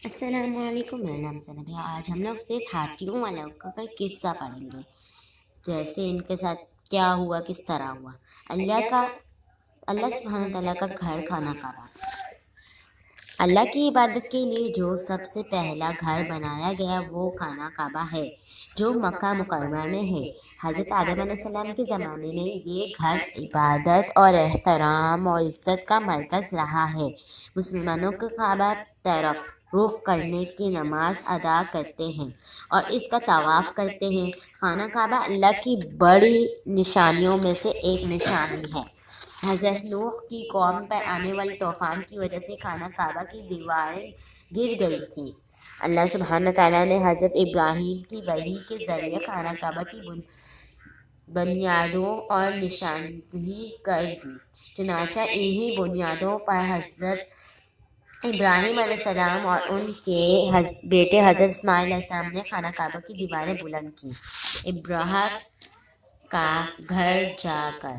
अस्सलाम वालेकुम। मेरा नाम ज़ैनब है। आज हम लोग सिर्फ हाथियों वाला का किस्सा पढ़ेंगे, जैसे इनके साथ क्या हुआ, किस तरह हुआ। अल्लाह सुब्हान तआला का घर खाना काबा। अल्लाह की इबादत के लिए जो सबसे पहला घर बनाया गया वो खाना काबा है, जो मक्का मुकर्रमा में है। हज़रत आदम अलैहिस्सलाम के ज़माने में ये घर इबादत और एहतराम और इज़्ज़त का मरकज़ रहा है। मुसलमानों को काबा तरफ रुख करने की नमाज अदा करते हैं और इसका तवाफ़ करते हैं। खाना काबा अल्लाह की बड़ी निशानियों में से एक निशानी है। हज़रत नूह की कौम पर आने वाले तूफ़ान की वजह से खाना काबा की दीवारें गिर गई थी। अल्लाह सुब्हान तआला ने हज़रत इब्राहीम की वही के ज़रिए खाना काबा की बुनियादों और निशानदही कर दी। चुनांचे इन्हीं बुनियादों पर हज़रत इब्राहीम अलैहिस्सलाम और उनके बेटे हज़रत इस्माइल अलैहिस्सलाम ने खाना काबा की दीवारें बुलंद की। इब्राहिम का घर जाकर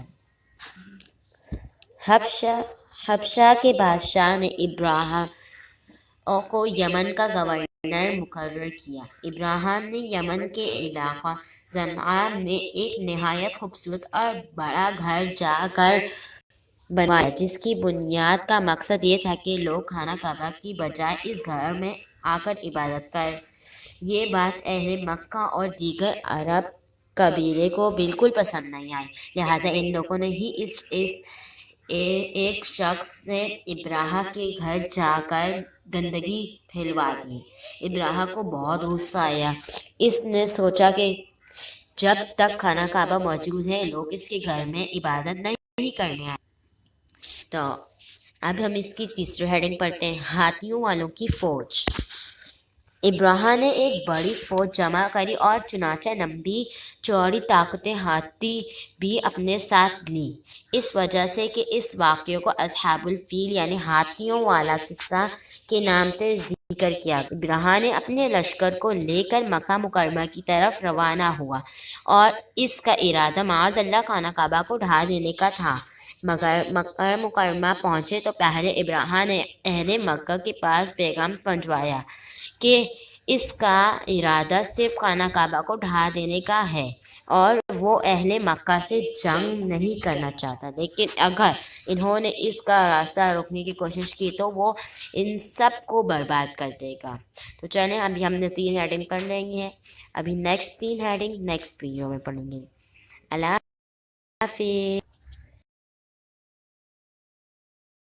हबशा के बादशाह ने इब्राहिम को यमन का गवर्नर मुकर्रर किया। इब्राहिम ने यमन के इलाका ज़मआ में एक नहायत खूबसूरत और बड़ा घर जाकर बनवाया, जिसकी बुनियाद का मकसद ये था कि लोग खाना काबा की बजाय इस घर में आकर इबादत करें। ये बात अहले मक्का और दीगर अरब कबीले को बिल्कुल पसंद नहीं आई। लिहाजा इन लोगों ने ही एक शख्स से इब्राहिम के घर जाकर गंदगी फैलवा दी। इब्राहिम को बहुत गुस्सा आया। इसने सोचा कि जब तक खाना काबा मौजूद है लोग इसके घर में इबादत नहीं करने आए। तो अब हम इसकी तीसरी हेडिंग पढ़ते हैं, हाथियों वालों की फौज। इब्राहिम ने एक बड़ी फौज जमा करी और चुनांचे लंबी चौड़ी ताकतें हाथी भी अपने साथ ली। इस वजह से कि इस वाक़ये को असहाबुल फील यानी हाथियों वाला किस्सा के नाम से जिक्र किया। इब्राहिम ने अपने लश्कर को लेकर मक्का मुकर्रमा की तरफ रवाना हुआ और इसका इरादा माअज़ल्लाह खाना काबा को ढा देने का था। मगर मक्का मुकर्रमा पहुँचे तो पहले इब्राहिम ने अहले मक्का के पास पैगाम पहुँचवाया कि इसका इरादा सिर्फ खाना काबा को ढा देने का है और वो अहले मक्का से जंग नहीं करना चाहता, लेकिन अगर इन्होंने इसका रास्ता रोकने की कोशिश की तो वो इन सब को बर्बाद कर देगा। तो चलें, अभी हमने 3 हेडिंग पढ़ लेंगे हैं। अभी नेक्स्ट 3 हेडिंग नेक्स्ट वीडियो में पढ़ेंगे। अल्लाह हाफिज़।